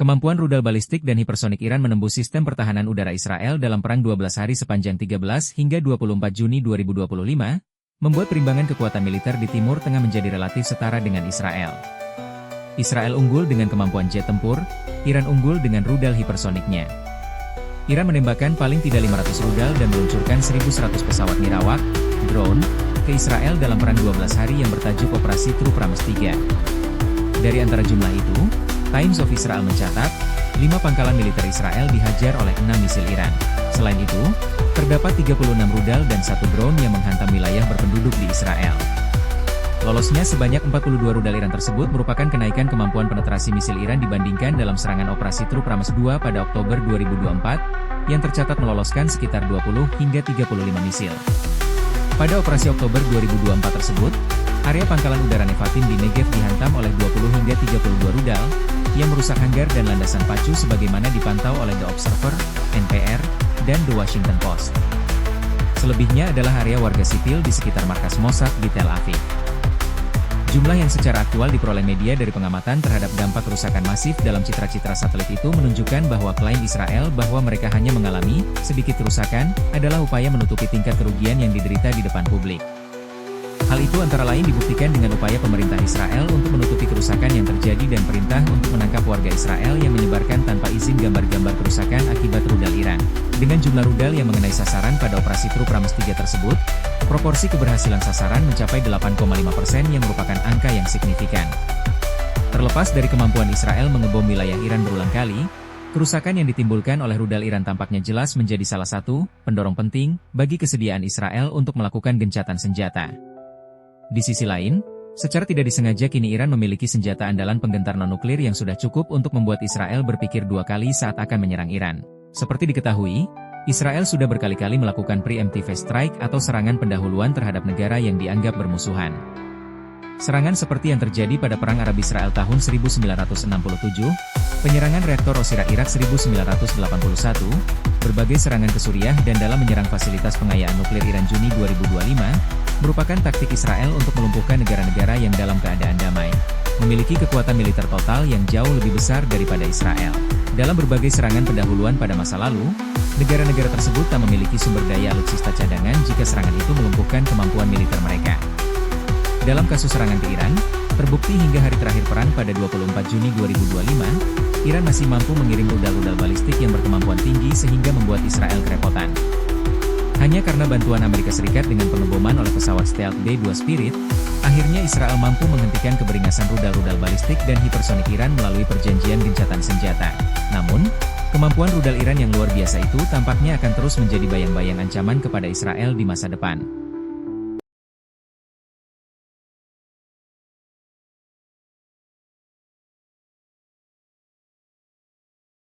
Kemampuan rudal balistik dan hipersonik Iran menembus sistem pertahanan udara Israel dalam perang 12 hari sepanjang 13 hingga 24 Juni 2025, membuat perimbangan kekuatan militer di Timur Tengah menjadi relatif setara dengan Israel. Israel unggul dengan kemampuan jet tempur, Iran unggul dengan rudal hipersoniknya. Iran menembakkan paling tidak 500 rudal dan meluncurkan 1.100 pesawat nirawak, drone, ke Israel dalam perang 12 hari yang bertajuk Operasi True Promise 3. Dari antara jumlah itu, Times of Israel mencatat, 5 pangkalan militer Israel dihajar oleh 6 misil Iran. Selain itu, terdapat 36 rudal dan 1 drone yang menghantam wilayah berpenduduk di Israel. Lolosnya sebanyak 42 rudal Iran tersebut merupakan kenaikan kemampuan penetrasi misil Iran dibandingkan dalam serangan Operasi True Promise 2 pada Oktober 2024, yang tercatat meloloskan sekitar 20 hingga 35 misil. Pada operasi Oktober 2024 tersebut, area pangkalan udara Nevatim di Negev dihantam oleh 20 hingga 32 rudal, yang merusak hanggar dan landasan pacu sebagaimana dipantau oleh The Observer, NPR, dan The Washington Post. Selebihnya adalah area warga sipil di sekitar markas Mossad di Tel Aviv. Jumlah yang secara aktual diperoleh media dari pengamatan terhadap dampak kerusakan masif dalam citra-citra satelit itu menunjukkan bahwa klaim Israel bahwa mereka hanya mengalami sedikit kerusakan adalah upaya menutupi tingkat kerugian yang diderita di depan publik. Hal itu antara lain dibuktikan dengan upaya pemerintah Israel untuk menutupi kerusakan yang terjadi dan perintah untuk menangkap warga Israel yang menyebarkan tanpa izin gambar-gambar kerusakan akibat rudal Iran. Dengan jumlah rudal yang mengenai sasaran pada Operasi True Promise 3 tersebut, proporsi keberhasilan sasaran mencapai 8,5% yang merupakan angka yang signifikan. Terlepas dari kemampuan Israel mengebom wilayah Iran berulang kali, kerusakan yang ditimbulkan oleh rudal Iran tampaknya jelas menjadi salah satu pendorong penting bagi kesediaan Israel untuk melakukan gencatan senjata. Di sisi lain, secara tidak disengaja kini Iran memiliki senjata andalan penggentar non-nuklir yang sudah cukup untuk membuat Israel berpikir 2 kali saat akan menyerang Iran. Seperti diketahui, Israel sudah berkali-kali melakukan preemptive strike atau serangan pendahuluan terhadap negara yang dianggap bermusuhan. Serangan seperti yang terjadi pada Perang Arab-Israel tahun 1967, penyerangan reaktor Osirak Irak 1981, berbagai serangan ke Suriah dan dalam menyerang fasilitas pengayaan nuklir Iran Juni 2025, merupakan taktik Israel untuk melumpuhkan negara-negara yang dalam keadaan damai, memiliki kekuatan militer total yang jauh lebih besar daripada Israel. Dalam berbagai serangan pendahuluan pada masa lalu, negara-negara tersebut tak memiliki sumber daya alutsista cadangan jika serangan itu melumpuhkan kemampuan militer mereka. Dalam kasus serangan ke Iran, terbukti hingga hari terakhir perang pada 24 Juni 2025, Iran masih mampu mengirim rudal-rudal balistik yang berkemampuan tinggi sehingga membuat Israel kerepotan. Hanya karena bantuan Amerika Serikat dengan pengeboman oleh pesawat stealth B-2 Spirit, akhirnya Israel mampu menghentikan keberingasan rudal-rudal balistik dan hipersonik Iran melalui perjanjian gencatan senjata. Namun, kemampuan rudal Iran yang luar biasa itu tampaknya akan terus menjadi bayang-bayang ancaman kepada Israel di masa depan.